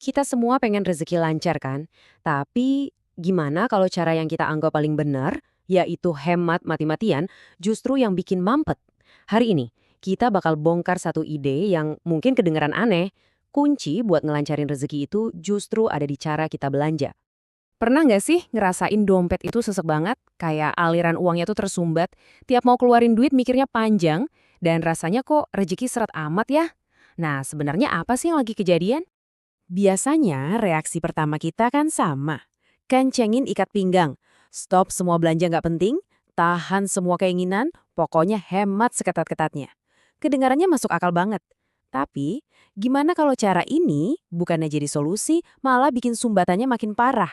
Kita semua pengen rezeki lancar kan? Tapi gimana kalau cara yang kita anggap paling benar, yaitu hemat mati-matian, justru yang bikin mampet? Hari ini, kita bakal bongkar satu ide yang mungkin kedengaran aneh. Kunci buat ngelancarin rezeki itu justru ada di cara kita belanja. Pernah nggak sih ngerasain dompet itu sesek banget? Kayak aliran uangnya tuh tersumbat, tiap mau keluarin duit mikirnya panjang, dan rasanya kok rezeki seret amat ya? Nah, sebenarnya apa sih yang lagi kejadian? Biasanya reaksi pertama kita kan sama. Kencengin ikat pinggang, stop semua belanja nggak penting, tahan semua keinginan, pokoknya hemat seketat-ketatnya. Kedengarannya masuk akal banget. Tapi, gimana kalau cara ini bukannya jadi solusi, malah bikin sumbatannya makin parah?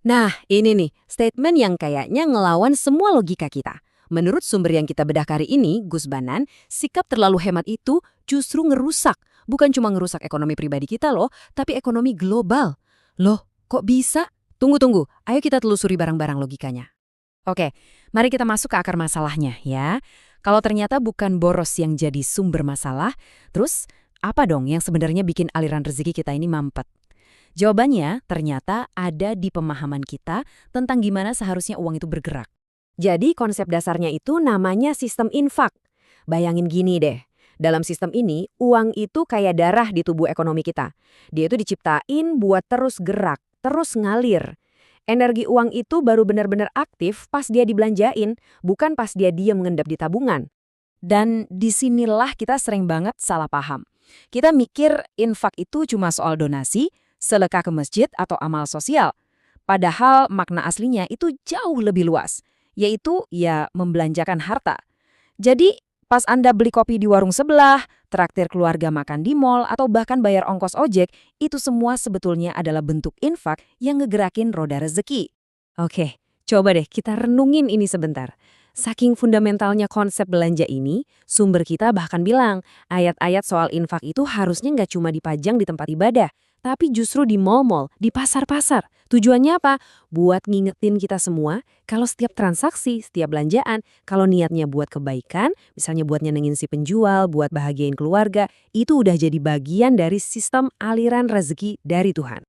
Nah, ini nih, statement yang kayaknya ngelawan semua logika kita. Menurut sumber yang kita bedah kali ini, Gus Banan, sikap terlalu hemat itu justru ngerusak. Bukan cuma ngerusak ekonomi pribadi kita loh, tapi ekonomi global. Loh, kok bisa? Tunggu-tunggu, ayo kita telusuri barang-barang logikanya. Oke, mari kita masuk ke akar masalahnya ya. Kalau ternyata bukan boros yang jadi sumber masalah, terus apa dong yang sebenarnya bikin aliran rezeki kita ini mampet? Jawabannya ternyata ada di pemahaman kita tentang gimana seharusnya uang itu bergerak. Jadi konsep dasarnya itu namanya sistem infak. Bayangin gini deh, dalam sistem ini uang itu kayak darah di tubuh ekonomi kita. Dia itu diciptain buat terus gerak, terus ngalir. Energi uang itu baru benar-benar aktif pas dia dibelanjain, bukan pas dia diam ngendap di tabungan. Dan disinilah kita sering banget salah paham. Kita mikir infak itu cuma soal donasi, sedekah ke masjid atau amal sosial. Padahal makna aslinya itu jauh lebih luas, yaitu ya membelanjakan harta. Jadi pas Anda beli kopi di warung sebelah, traktir keluarga makan di mall, atau bahkan bayar ongkos ojek, itu semua sebetulnya adalah bentuk infak yang ngegerakin roda rezeki. Oke, coba deh kita renungin ini sebentar. Saking fundamentalnya konsep belanja ini, sumber kita bahkan bilang, ayat-ayat soal infak itu harusnya nggak cuma dipajang di tempat ibadah, tapi justru di mall-mall, di pasar-pasar. Tujuannya apa? Buat ngingetin kita semua, kalau setiap transaksi, setiap belanjaan, kalau niatnya buat kebaikan, misalnya buat nyenengin si penjual, buat bahagiain keluarga, itu udah jadi bagian dari sistem aliran rezeki dari Tuhan.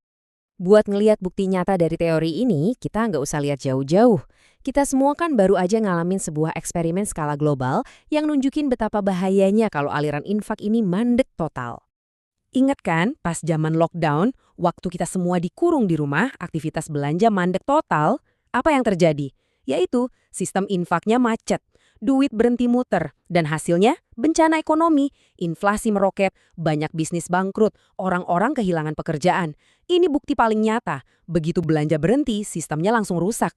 Buat ngeliat bukti nyata dari teori ini, kita nggak usah lihat jauh-jauh. Kita semua kan baru aja ngalamin sebuah eksperimen skala global yang nunjukin betapa bahayanya kalau aliran infak ini mandek total. Ingat kan, pas zaman lockdown, waktu kita semua dikurung di rumah, aktivitas belanja mandek total, apa yang terjadi? Yaitu, sistem infaknya macet, duit berhenti muter, dan hasilnya bencana ekonomi, inflasi meroket, banyak bisnis bangkrut, orang-orang kehilangan pekerjaan. Ini bukti paling nyata, begitu belanja berhenti, sistemnya langsung rusak.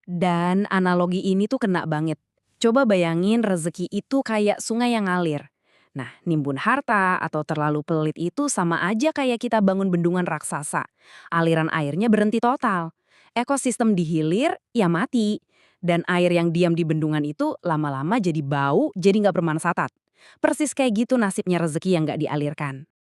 Dan analogi ini tuh kena banget. Coba bayangin rezeki itu kayak sungai yang ngalir. Nah, nimbun harta atau terlalu pelit itu sama aja kayak kita bangun bendungan raksasa. Aliran airnya berhenti total. Ekosistem dihilir, ya mati. Dan air yang diam di bendungan itu lama-lama jadi bau, jadi nggak bermanfaat. Persis kayak gitu nasibnya rezeki yang nggak dialirkan.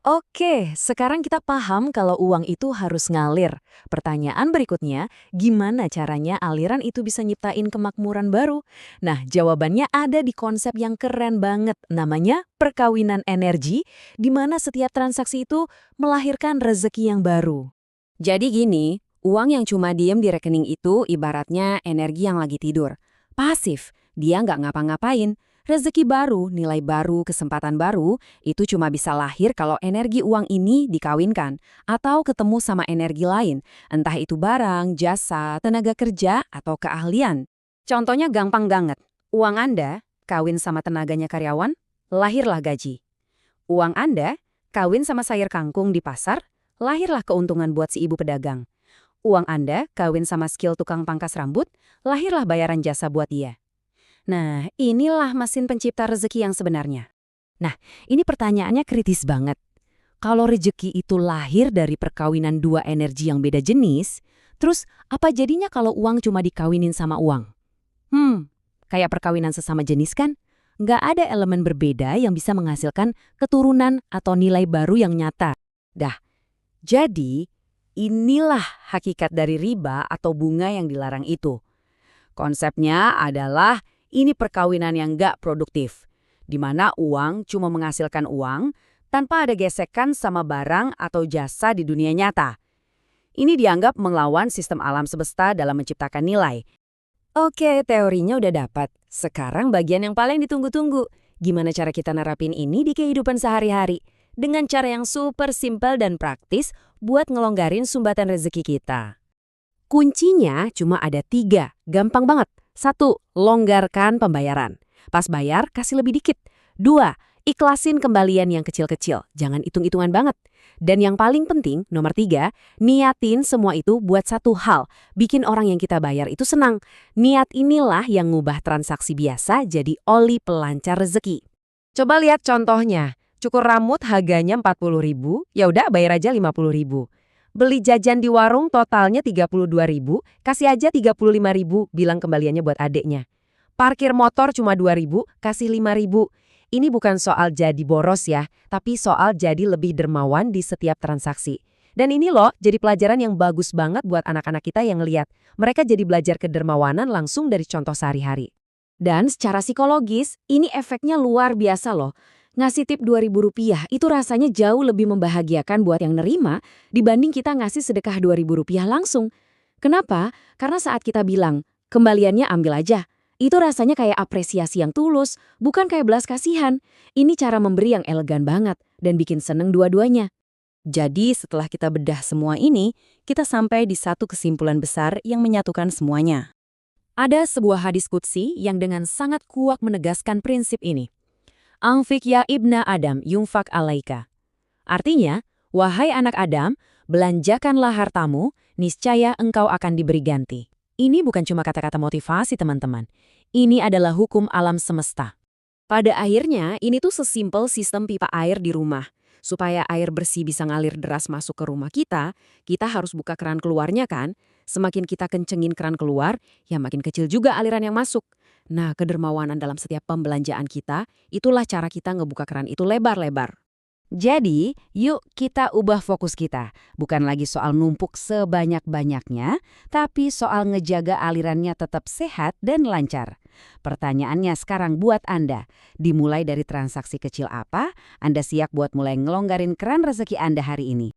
Oke, sekarang kita paham kalau uang itu harus ngalir. Pertanyaan berikutnya, gimana caranya aliran itu bisa nyiptain kemakmuran baru? Nah, jawabannya ada di konsep yang keren banget, namanya perkawinan energi, di mana setiap transaksi itu melahirkan rezeki yang baru. Jadi gini, uang yang cuma diem di rekening itu ibaratnya energi yang lagi tidur. Pasif, dia nggak ngapa-ngapain. Rezeki baru, nilai baru, kesempatan baru, itu cuma bisa lahir kalau energi uang ini dikawinkan atau ketemu sama energi lain, entah itu barang, jasa, tenaga kerja, atau keahlian. Contohnya gampang banget. Uang Anda kawin sama tenaganya karyawan, lahirlah gaji. Uang Anda kawin sama sayur kangkung di pasar, lahirlah keuntungan buat si ibu pedagang. Uang Anda kawin sama skill tukang pangkas rambut, lahirlah bayaran jasa buat dia. Nah, inilah mesin pencipta rezeki yang sebenarnya. Nah, ini pertanyaannya kritis banget. Kalau rezeki itu lahir dari perkawinan dua energi yang beda jenis, terus apa jadinya kalau uang cuma dikawinin sama uang? Kayak perkawinan sesama jenis kan? Nggak ada elemen berbeda yang bisa menghasilkan keturunan atau nilai baru yang nyata. Dah, jadi inilah hakikat dari riba atau bunga yang dilarang itu. Konsepnya adalah ini perkawinan yang nggak produktif, di mana uang cuma menghasilkan uang, tanpa ada gesekan sama barang atau jasa di dunia nyata. Ini dianggap melawan sistem alam semesta dalam menciptakan nilai. Oke, teorinya udah dapat. Sekarang bagian yang paling ditunggu-tunggu. Gimana cara kita nerapin ini di kehidupan sehari-hari? Dengan cara yang super simpel dan praktis buat ngelonggarin sumbatan rezeki kita. Kuncinya cuma ada 3, gampang banget. 1, longgarkan pembayaran. Pas bayar, kasih lebih dikit. 2, ikhlasin kembalian yang kecil-kecil, jangan hitung-hitungan banget. Dan yang paling penting, nomor 3, niatin semua itu buat satu hal, bikin orang yang kita bayar itu senang. Niat inilah yang ngubah transaksi biasa jadi oli pelancar rezeki. Coba lihat contohnya, cukur rambut harganya 40.000, ya udah bayar aja 50.000. Beli jajan di warung totalnya 32.000, kasih aja 35.000, bilang kembaliannya buat adeknya. Parkir motor cuma 2.000, kasih 5.000. Ini bukan soal jadi boros ya, tapi soal jadi lebih dermawan di setiap transaksi. Dan ini loh jadi pelajaran yang bagus banget buat anak-anak kita yang lihat. Mereka jadi belajar kedermawanan langsung dari contoh sehari-hari. Dan secara psikologis, ini efeknya luar biasa loh. Ngasih tip Rp2.000 itu rasanya jauh lebih membahagiakan buat yang nerima dibanding kita ngasih sedekah Rp2.000 langsung. Kenapa? Karena saat kita bilang, kembaliannya ambil aja. Itu rasanya kayak apresiasi yang tulus, bukan kayak belas kasihan. Ini cara memberi yang elegan banget dan bikin seneng dua-duanya. Jadi setelah kita bedah semua ini, kita sampai di satu kesimpulan besar yang menyatukan semuanya. Ada sebuah hadis qudsi yang dengan sangat kuat menegaskan prinsip ini. Anfik ya ibna Adam yunfak alaika. Artinya, wahai anak Adam, belanjakanlah hartamu, niscaya engkau akan diberi ganti. Ini bukan cuma kata-kata motivasi teman-teman. Ini adalah hukum alam semesta. Pada akhirnya, ini tuh sesimpel sistem pipa air di rumah. Supaya air bersih bisa ngalir deras masuk ke rumah kita harus buka keran keluarnya kan? Semakin kita kencengin keran keluar, ya makin kecil juga aliran yang masuk. Nah, kedermawanan dalam setiap pembelanjaan kita, itulah cara kita ngebuka keran itu lebar-lebar. Jadi, yuk kita ubah fokus kita. Bukan lagi soal numpuk sebanyak-banyaknya, tapi soal ngejaga alirannya tetap sehat dan lancar. Pertanyaannya sekarang buat Anda. Dimulai dari transaksi kecil apa, Anda siap buat mulai ngelonggarin keran rezeki Anda hari ini?